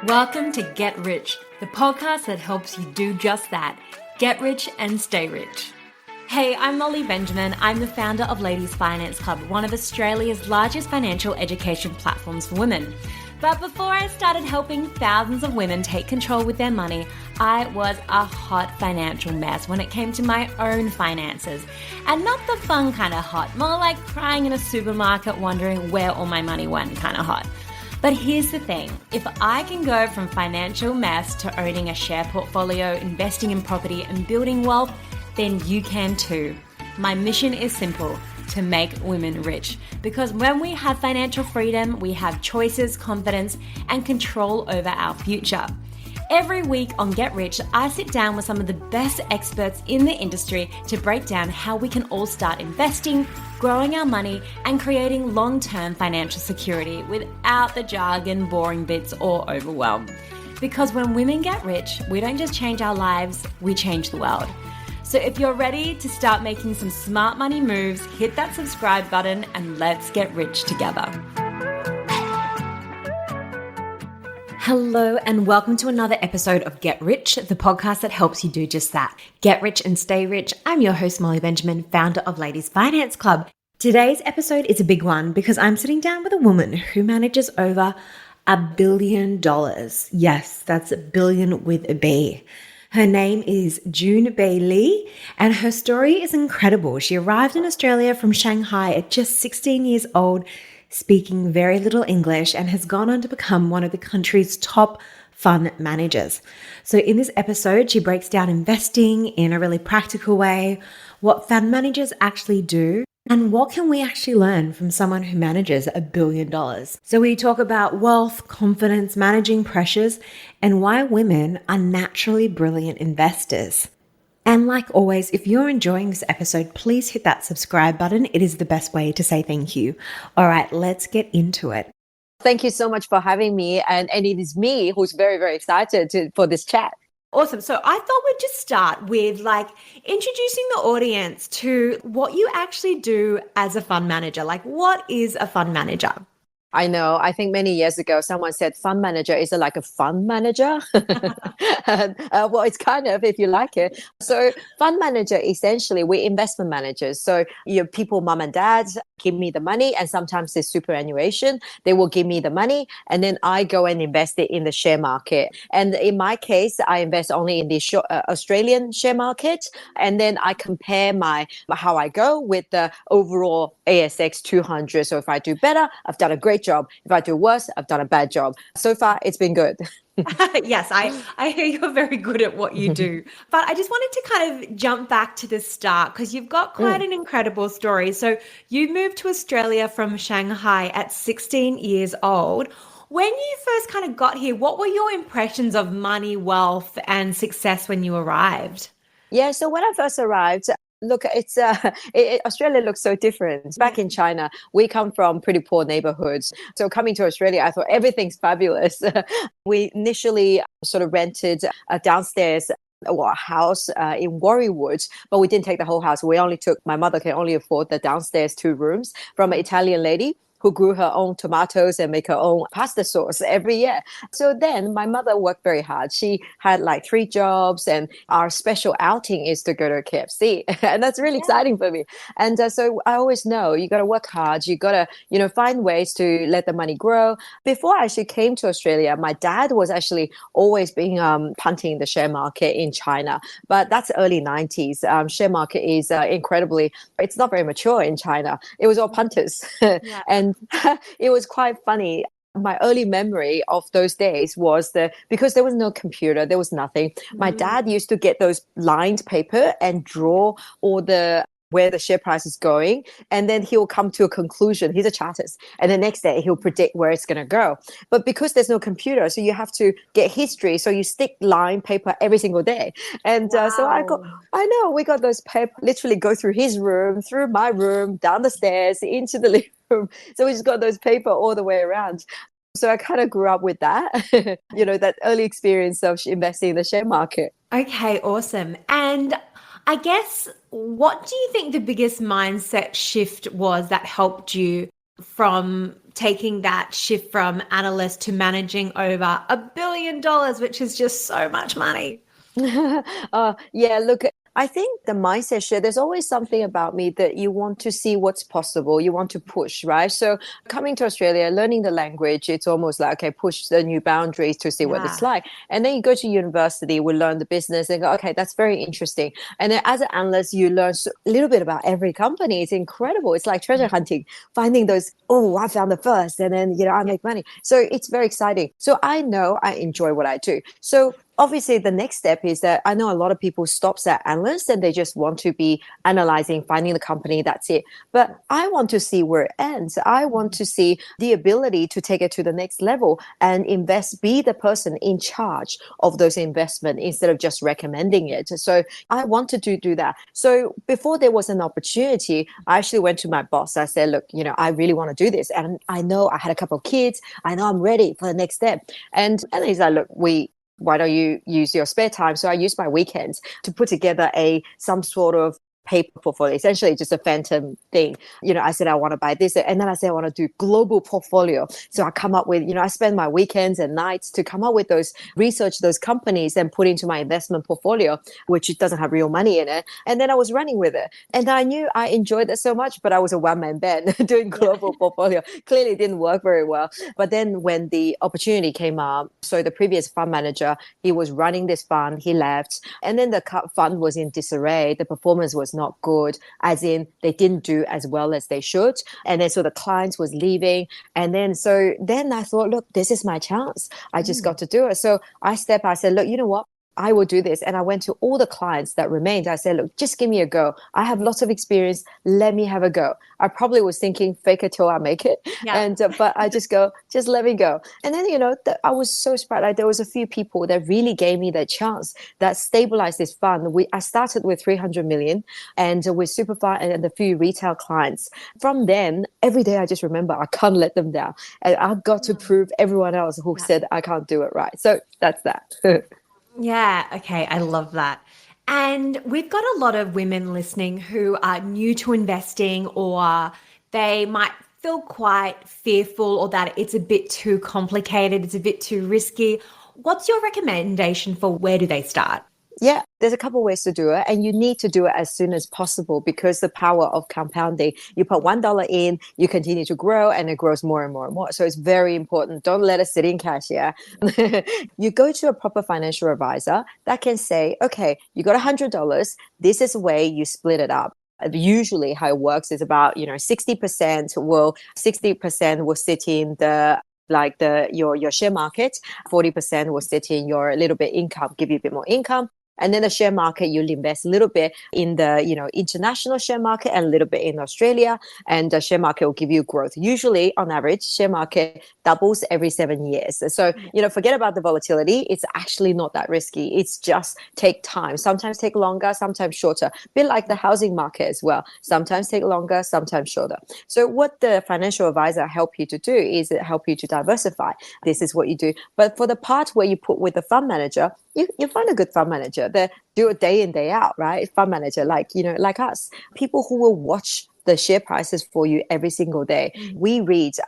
Welcome to Get Rich, the podcast that helps you do just that. Get rich and stay rich. Hey, I'm Molly Benjamin. I'm the founder of Ladies Finance Club, one of Australia's largest financial education platforms for women. But before I started helping thousands of women take control with their money, I was a hot financial mess when it came to my own finances. And not the fun kind of hot, more like crying in a supermarket wondering where all my money went kind of hot. But here's the thing, if I can go from financial mess to owning a share portfolio, investing in property and building wealth, then you can too. My mission is simple, to make women rich. Because when we have financial freedom, we have choices, confidence, and control over our future. Every week on Get Rich, I sit down with some of the best experts in the industry to break down how we can all start investing, growing our money, and creating long-term financial security without the jargon, boring bits, or overwhelm. Because when women get rich, we don't just change our lives, we change the world. So if you're ready to start making some smart money moves, hit that subscribe button and let's get rich together. Hello and welcome to another episode of Get Rich, the podcast that helps you do just that. Get rich and stay rich. I'm your host, Molly Benjamin, founder of Ladies Finance Club. Today's episode is a big one because I'm sitting down with a woman who manages over $1 billion. Yes, that's a billion with a B. Her name is Jun Bei Liu, and her story is incredible. She arrived in Australia from Shanghai at just 16 years old, speaking very little English, and has gone on to become one of the country's top fund managers. So in this episode, she breaks down investing in a really practical way, what fund managers actually do, and what can we actually learn from someone who manages $1 billion. So we talk about wealth, confidence, managing pressures, and why women are naturally brilliant investors. And like always, if you're enjoying this episode, please hit that subscribe button. It is the best way to say thank you. All right, let's get into it. Thank you so much for having me. And it is me who's very, very excited for this chat. Awesome. So I thought we'd just start with introducing the audience to what you actually do as a fund manager. What is a fund manager? I know. I think many years ago, someone said fund manager is like a fund manager. Well, it's kind of, if you like it. So fund manager, essentially, we're investment managers. So your people, mom and dad, give me the money. And sometimes there's superannuation. They will give me the money. And then I go and invest it in the share market. And in my case, I invest only in the Australian share market. And then I compare how I go with the overall ASX 200. So if I do better, I've done a great job. If I do worse, I've done a bad job. So far, it's been good. Yes, I hear you're very good at what you do. But I just wanted to kind of jump back to the start because you've got quite an incredible story. So you moved to Australia from Shanghai at 16 years old. When you first kind of got here, what were your impressions of money, wealth, and success when you arrived? Yeah, so when I first arrived, look, Australia looks so different. Back in China, we come from pretty poor neighborhoods. So coming to Australia, I thought everything's fabulous. We initially sort of rented a downstairs a house in Warriewood, but we didn't take the whole house. My mother can only afford the downstairs 2 rooms from an Italian lady who grew her own tomatoes and make her own pasta sauce every year. So then my mother worked very hard. She had 3 jobs, and our special outing is to go to KFC. And that's really exciting for me. And so I always know you got to work hard. You got to, find ways to let the money grow. Before I actually came to Australia, my dad was actually always being punting the share market in China. But that's early 90s. Share market is it's not very mature in China. It was all punters. Yeah. And it was quite funny. My early memory of those days was because there was no computer, there was nothing. My dad used to get those lined paper and draw where the share price is going. And then he'll come to a conclusion. He's a chartist. And the next day he'll predict where it's going to go. But because there's no computer, so you have to get history. So you stick line paper every single day. And so we got those paper, literally go through his room, through my room, down the stairs, into the living room. So we just got those paper all the way around. So I kind of grew up with that, that early experience of investing in the share market. Okay, awesome. And I guess, what do you think the biggest mindset shift was that helped you from taking that shift from analyst to managing over $1 billion, which is just so much money? Yeah, look, I think the mindset shift, there's always something about me that you want to see what's possible. You want to push, right? So coming to Australia, learning the language, it's almost like, okay, push the new boundaries to see what it's Yeah. like. And then you go to university, we learn the business and go, okay, that's very interesting. And then as an analyst, you learn a little bit about every company. It's incredible. It's like treasure hunting, finding those, oh, I found the first, and then, I make money. So it's very exciting. So I know I enjoy what I do. So obviously the next step is that I know a lot of people stops at analysts and they just want to be analyzing, finding the company, that's it. But I want to see where it ends. I want to see the ability to take it to the next level and invest, be the person in charge of those investment instead of just recommending it. So I wanted to do that. So before there was an opportunity, I actually went to my boss. I said, look, I really want to do this. And I know I had a couple of kids. I know I'm ready for the next step. And he's like, look, why don't you use your spare time? So I use my weekends to put together some sort of paper portfolio, essentially just a phantom thing. I said, I want to buy this. And then I said, I want to do global portfolio. So I come up with, I spend my weekends and nights to come up with research those companies and put into my investment portfolio, which it doesn't have real money in it. And then I was running with it. And I knew I enjoyed it so much, but I was a one-man band doing global portfolio. Clearly it didn't work very well. But then when the opportunity came up, so the previous fund manager, he was running this fund, he left. And then the fund was in disarray. The performance was not good, as in they didn't do as well as they should. And then so the clients was leaving. And then I thought, look, this is my chance. I just got to do it. So I said, look, you know what? I will do this. And I went to all the clients that remained. I said, look, just give me a go. I have lots of experience. Let me have a go. I probably was thinking fake it till I make it. Yeah. But I just go, just let me go. And then, I was so surprised. Like, there was a few people that really gave me that chance that stabilized this fund. I started with 300 million and with Superfund and a few retail clients. From then, every day I just remember I can't let them down. And I've got to prove everyone else who said I can't do it right. So that's that. Yeah, okay, I love that. And we've got a lot of women listening who are new to investing, or they might feel quite fearful, or that it's a bit too complicated, it's a bit too risky. What's your recommendation for where do they start? Yeah, there's a couple of ways to do it, and you need to do it as soon as possible because the power of compounding. You put $1 in, you continue to grow, and it grows more and more and more. So it's very important. Don't let it sit in cash. Yeah, you go to a proper financial advisor that can say, okay, you got $100. This is the way you split it up. Usually, how it works is about 60% will sit in your share market, 40% will sit in your little bit income, give you a bit more income. And then the share market, you'll invest a little bit in the, international share market and a little bit in Australia. And the share market will give you growth. Usually, on average, share market doubles every 7 years. So, forget about the volatility. It's actually not that risky. It's just take time. Sometimes take longer, sometimes shorter. A bit like the housing market as well. Sometimes take longer, sometimes shorter. So what the financial advisor help you to do is it help you to diversify. This is what you do. But for the part where you put with the fund manager, you find a good fund manager that do it day in, day out, right? Fund manager like us, people who will watch the share prices for you every single day.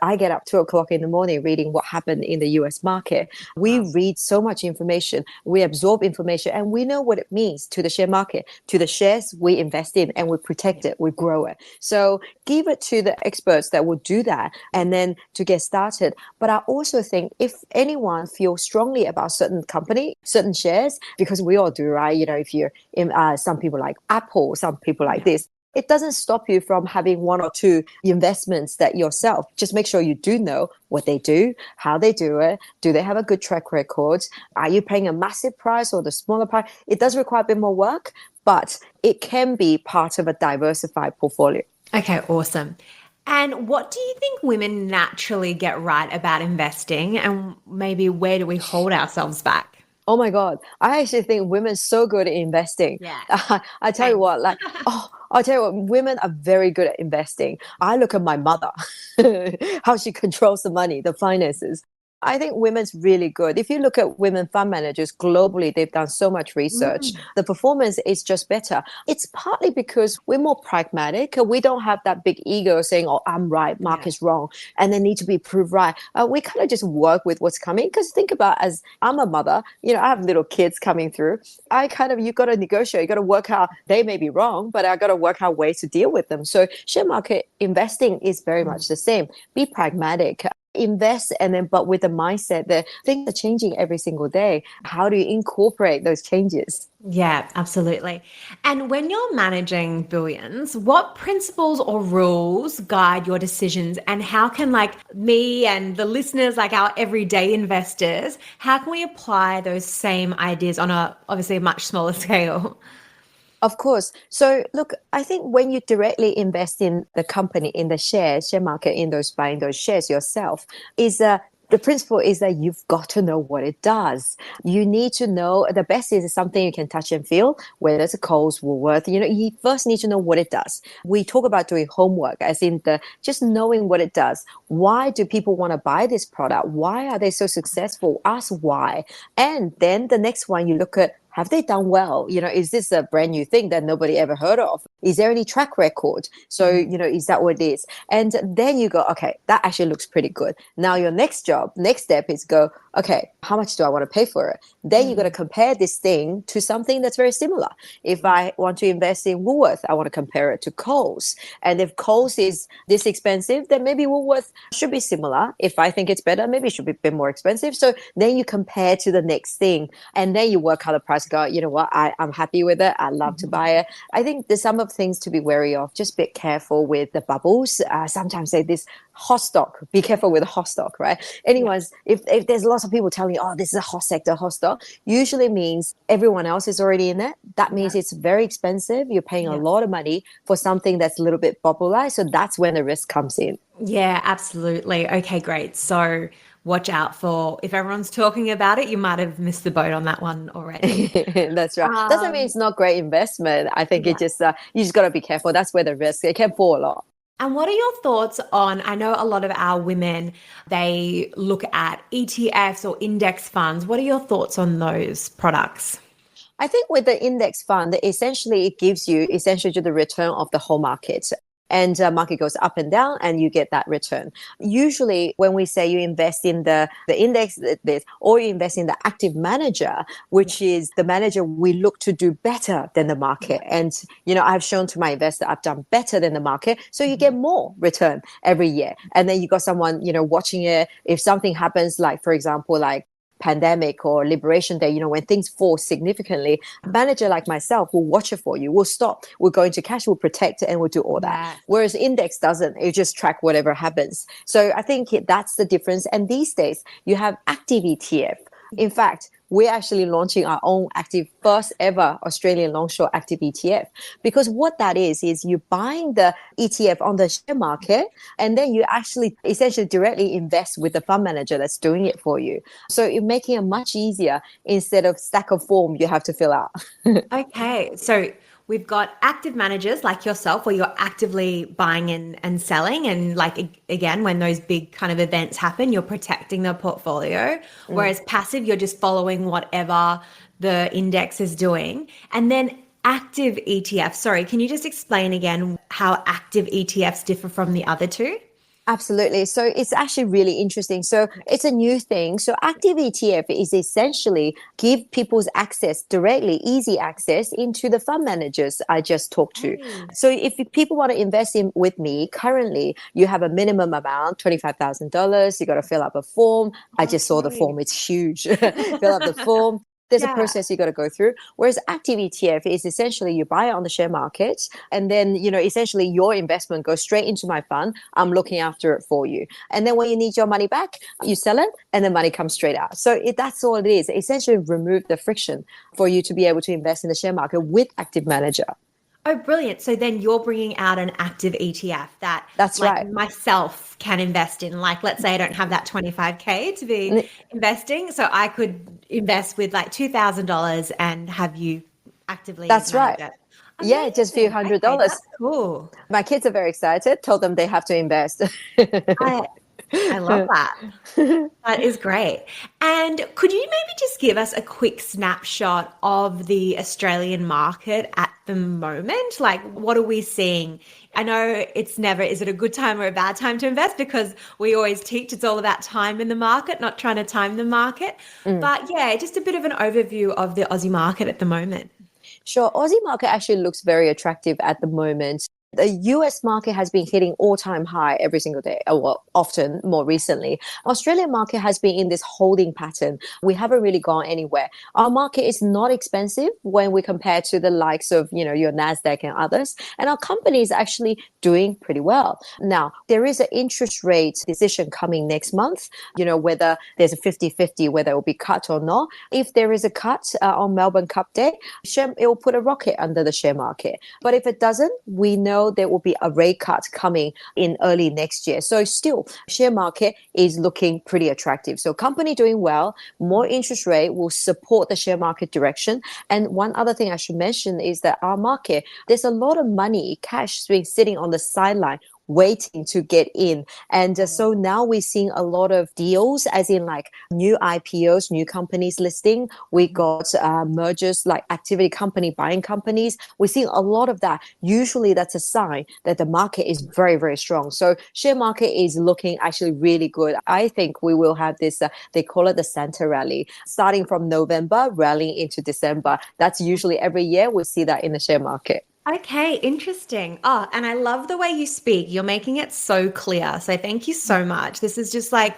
I get up 2 o'clock in the morning reading what happened in the US market. We read so much information, we absorb information, and we know what it means to the share market, to the shares we invest in, and we protect it, we grow it. So give it to the experts that will do that and then to get started. But I also think if anyone feels strongly about certain company, certain shares, because we all do, right? If you're in, some people like Apple, some people like this, it doesn't stop you from having one or two investments that yourself. Just make sure you do know what they do, how they do it. Do they have a good track record? Are you paying a massive price or the smaller price? It does require a bit more work, but it can be part of a diversified portfolio. Okay, awesome. And what do you think women naturally get right about investing, and maybe where do we hold ourselves back? Oh my God. I actually think women are so good at investing. Yeah. I tell you what, I'll tell you what, women are very good at investing. I look at my mother, how she controls the money, the finances. I think women's really good. If you look at women fund managers globally, they've done so much research. The performance is just better. It's partly because we're more pragmatic. We don't have that big ego saying, oh, I'm right, Mark is wrong, and they need to be proved right. We kind of just work with what's coming. Because think about, as I'm a mother, I have little kids coming through. You got to negotiate. You got to work out, they may be wrong, but I got to work out ways to deal with them. So share market investing is very much the same. Be pragmatic. Invest, and then but with the mindset that things are changing every single day. How do you incorporate those changes? Yeah, absolutely. And when you're managing billions, what principles or rules guide your decisions, and how can me and the listeners, our everyday investors, how can we apply those same ideas on obviously a much smaller scale? Of course. So look, I think when you directly invest in the company, in the share market, in those buying those shares yourself, is the principle is that you've got to know what it does. You need to know, the best is something you can touch and feel, whether it's a Coles, Woolworth. You first need to know what it does. We talk about doing homework, as in just knowing what it does. Why do people want to buy this product? Why are they so successful? Ask why. And then the next one, you look at, have they done well? Is this a brand new thing that nobody ever heard of? Is there any track record? So, is that what it is? And then you go, okay, that actually looks pretty good. Now your next step is go, okay, how much do I want to pay for it? Then you got to compare this thing to something that's very similar. If I want to invest in Woolworth, I want to compare it to Coles. And if Coles is this expensive, then maybe Woolworth should be similar. If I think it's better, maybe it should be a bit more expensive. So then you compare to the next thing, and then you work out the price. Go, you know what, I'm happy with it. I love to buy it. I think there's some of things to be wary of. Just be careful with the bubbles. Sometimes say this hot stock, be careful with the hot stock, right? Anyways, if there's lots of people telling you, oh, this is a hot sector, hot stock, usually means everyone else is already in it. That means it's very expensive. You're paying a lot of money for something that's a little bit popular. So that's when the risk comes in. Yeah, absolutely. Okay, great. So watch out for, if everyone's talking about it, you might have missed the boat on that one already. That's right. Doesn't mean it's not great investment. I think it just, you just got to be careful. That's where the risk, it can fall off. And what are your thoughts on, I know a lot of our women, they look at ETFs or index funds. What are your thoughts on those products? I think with the index fund, essentially it gives you essentially the return of the whole market. And market goes up and down and you get that return. Usually when we say you invest in the index, or you invest in the active manager, which is the manager we look to do better than the market. And, I've shown to my investor, I've done better than the market. So you get more return every year. And then you got someone, watching it. If something happens, like, for example, like pandemic or liberation day, when things fall significantly, a manager like myself will watch it for you. We'll stop, we'll go into cash, we'll protect it, and we'll do all that. Whereas index doesn't, it just track whatever happens. So I think that's the difference. And these days you have active ETF. In fact, we're actually launching our own first ever Australian long-short active ETF, because what that is you're buying the ETF on the share market, and then you actually essentially directly invest with the fund manager that's doing it for you. So you're making it much easier instead of stack of form you have to fill out. Okay, so we've got active managers like yourself, where you're actively buying and selling. And again, when those big kind of events happen, you're protecting the portfolio. Whereas passive, you're just following whatever the index is doing. And then active ETFs. Sorry, can you just explain again how active ETFs differ from the other two? Absolutely. So it's actually really interesting. So it's a new thing. So active ETF is essentially give people's access directly, easy access into the fund managers I just talked to. So if people want to invest in with me, currently you have a minimum amount, $25,000. You got to fill up a form. I just saw the form. It's huge. Fill up the form. There's a process you got to go through. Whereas active ETF is essentially you buy it on the share market, and then, essentially your investment goes straight into my fund. I'm looking after it for you. And then when you need your money back, you sell it and the money comes straight out. So that's all it is. Essentially remove the friction for you to be able to invest in the share market with active manager. Oh, brilliant. So then you're bringing out an active ETF that's right. myself can invest in. Like, let's say I don't have that 25K to be investing. So I could invest with $2,000 and have you actively. That's right. It. Yeah, just a few $100. Okay, that's cool. My kids are very excited. Told them they have to invest. I love that. That is great. And could you maybe just give us a quick snapshot of the Australian market at the moment? Like, what are we seeing? I know it's never, is it a good time or a bad time to invest? Because we always teach it's all about time in the market, not trying to time the market. Mm. But yeah, just a bit of an overview of the Aussie market at the moment. Sure. Aussie market actually looks very attractive at the moment. The US market has been hitting all-time high every single day, or well, often more recently. Australian market has been in this holding pattern. We haven't really gone anywhere. Our market is not expensive when we compare to the likes of, your NASDAQ and others. And our company is actually doing pretty well. Now, there is an interest rate decision coming next month, whether there's a 50-50, whether it will be cut or not. If there is a cut on Melbourne Cup Day, it will put a rocket under the share market. But if it doesn't, we know there will be a rate cut coming in early next year. So still, share market is looking pretty attractive. So company doing well, more interest rate will support the share market direction. And one other thing I should mention is that our market, there's a lot of money, cash sitting on the sideline waiting to get in. And so now we're seeing a lot of deals, as in like new IPOs, new companies listing. We got mergers, like activity company buying companies. We're seeing a lot of that. Usually that's a sign that the market is very, very strong. So share market is looking actually really good. I think we will have this, they call it the Santa rally, starting from November, rallying into December. That's usually every year we see that in the share market. Okay, interesting. Oh, and I love the way you speak. You're making it so clear. So thank you so much. This is just like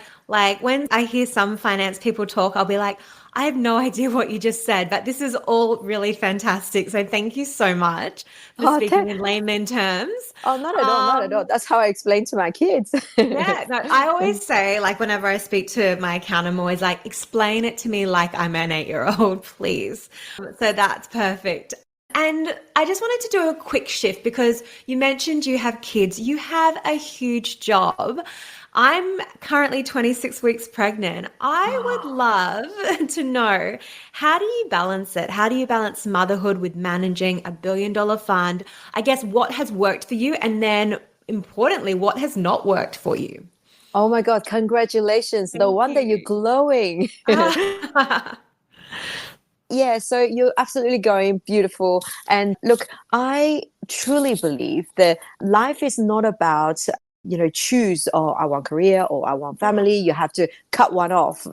when I hear some finance people talk, I'll be like, I have no idea what you just said, but this is all really fantastic. So thank you so much for speaking in layman terms. Oh, not at all, not at all. That's how I explain to my kids. Yeah, no, I always say, like, whenever I speak to my accountant, I'm always like, explain it to me like I'm an 8-year-old, please. So that's perfect. And I just wanted to do a quick shift because you mentioned you have kids. You have a huge job. I'm currently 26 weeks pregnant. I would love to know, how do you balance it? How do you balance motherhood with managing a billion-dollar fund? I guess what has worked for you, and then importantly, what has not worked for you? Oh my God, congratulations. No wonder you're glowing. Yeah, so you're absolutely going beautiful. And look, I truly believe that life is not about choose, oh, I want career or I want family. You have to cut one off.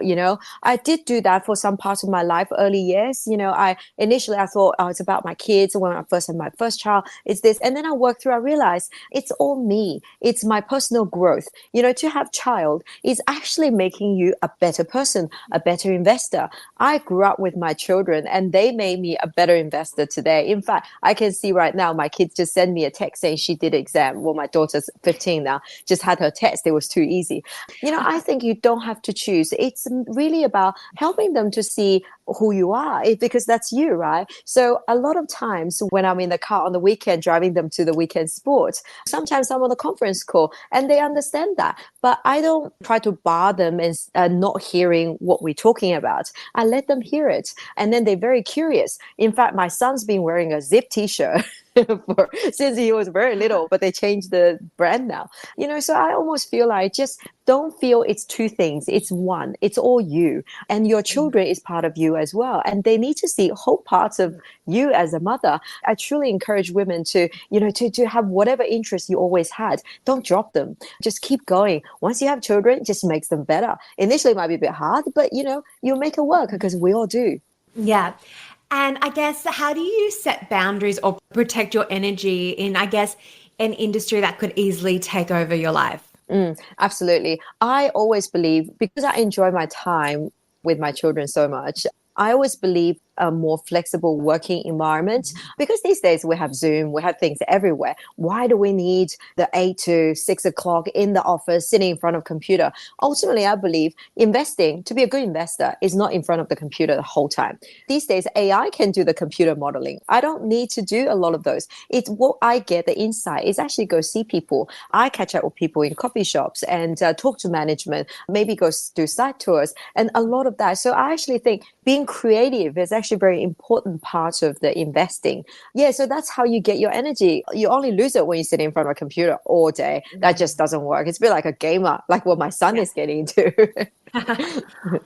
I did do that for some parts of my life, early years. I initially I thought, oh, it's about my kids. When I first had my first child, it's this. And then I worked through, I realized it's all me. It's my personal growth. To have child is actually making you a better person, a better investor. I grew up with my children and they made me a better investor today. In fact, I can see right now, my kids just send me a text saying she did exam. Well, my daughter's 15 now. Just had her test. It was too easy. I think you don't have to choose. It's really about helping them to see who you are, because that's you, right? So a lot of times when I'm in the car on the weekend, driving them to the weekend sports, sometimes I'm on a conference call and they understand that, but I don't try to bar them and not hearing what we're talking about. I let them hear it. And then they're very curious. In fact, my son's been wearing a Zip t-shirt since he was very little, but they changed the brand now. So I almost feel like, just don't feel it's two things. It's one. It's all you. And your children is part of you as well. And they need to see whole parts of you as a mother. I truly encourage women to have whatever interest you always had. Don't drop them. Just keep going. Once you have children, it just makes them better. Initially it might be a bit hard, but you'll make it work, because we all do. Yeah. And I guess, how do you set boundaries or protect your energy in, I guess, an industry that could easily take over your life? Absolutely. I always believe, because I enjoy my time with my children so much, I always believe a more flexible working environment, because these days we have Zoom, we have things everywhere. Why do we need the 8 to 6 o'clock in the office sitting in front of a computer? Ultimately, I believe investing, to be a good investor, is not in front of the computer the whole time. These days, AI can do the computer modeling. I don't need to do a lot of those. It's what I get, the insight is actually go see people. I catch up with people in coffee shops and talk to management, maybe go do site tours and a lot of that. So I actually think being creative is actually actually a very important part of the investing. Yeah, so that's how you get your energy. You only lose it when you sit in front of a computer all day. That just doesn't work. It's a bit like a gamer, like what my son is getting into.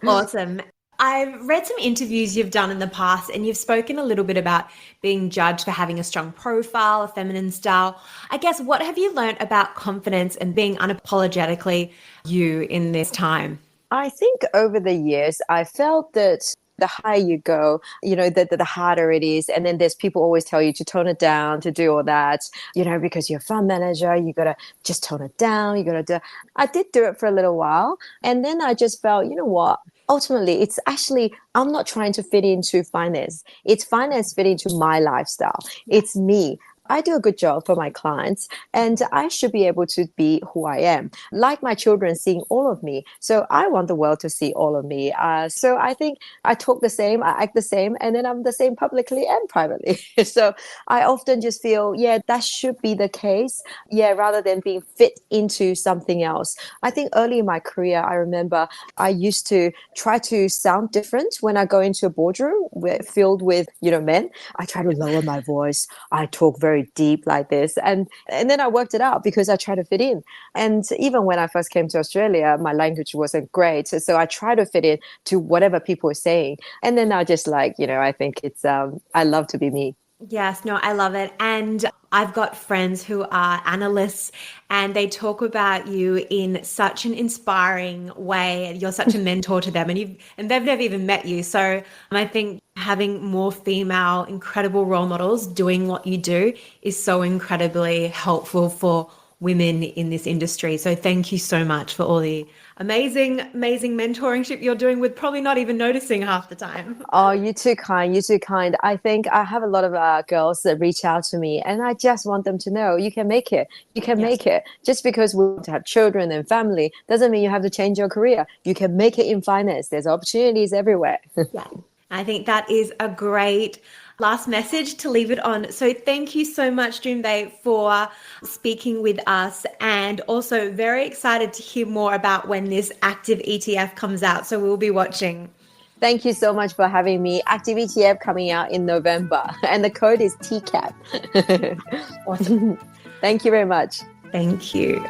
Awesome. I've read some interviews you've done in the past, and you've spoken a little bit about being judged for having a strong profile, a feminine style. I guess, what have you learned about confidence and being unapologetically you in this time? I think over the years, I felt that the higher you go, the harder it is. And then there's people always tell you to tone it down, to do all that, because you're a fund manager, you got to just tone it down. You got to do. I did do it for a little while. And then I just felt, you know what? Ultimately, it's actually, I'm not trying to fit into finance. It's finance fit into my lifestyle. It's me. I do a good job for my clients, and I should be able to be who I am, like my children seeing all of me. So I want the world to see all of me. So I think I talk the same, I act the same, and then I'm the same publicly and privately. So I often just feel, yeah, that should be the case. Yeah, rather than being fit into something else. I think early in my career, I remember I used to try to sound different when I go into a boardroom filled with, men. I try to lower my voice. I talk very deep like this, and then I worked it out because I try to fit in. And even when I first came to Australia, my language wasn't great, so I try to fit in to whatever people are saying. And then I just I think it's I love to be me. Yes, no, I love it. And I've got friends who are analysts, and they talk about you in such an inspiring way. You're such a mentor to them, and they've never even met you. So I think having more female incredible role models doing what you do is so incredibly helpful for women in this industry. So thank you so much for all the amazing mentoringship you're doing with probably not even noticing half the time. Oh, you're too kind. You're too kind. I think I have a lot of girls that reach out to me, and I just want them to know you can make it. You can make it. Just because we want to have children and family doesn't mean you have to change your career. You can make it in finance. There's opportunities everywhere. Yeah. I think that is a great last message to leave it on. So thank you so much, Jun Bei, for speaking with us, and also very excited to hear more about when this active ETF comes out. So we'll be watching. Thank you so much for having me. Active ETF coming out in November, and the code is TCAP. Awesome. Thank you very much. Thank you.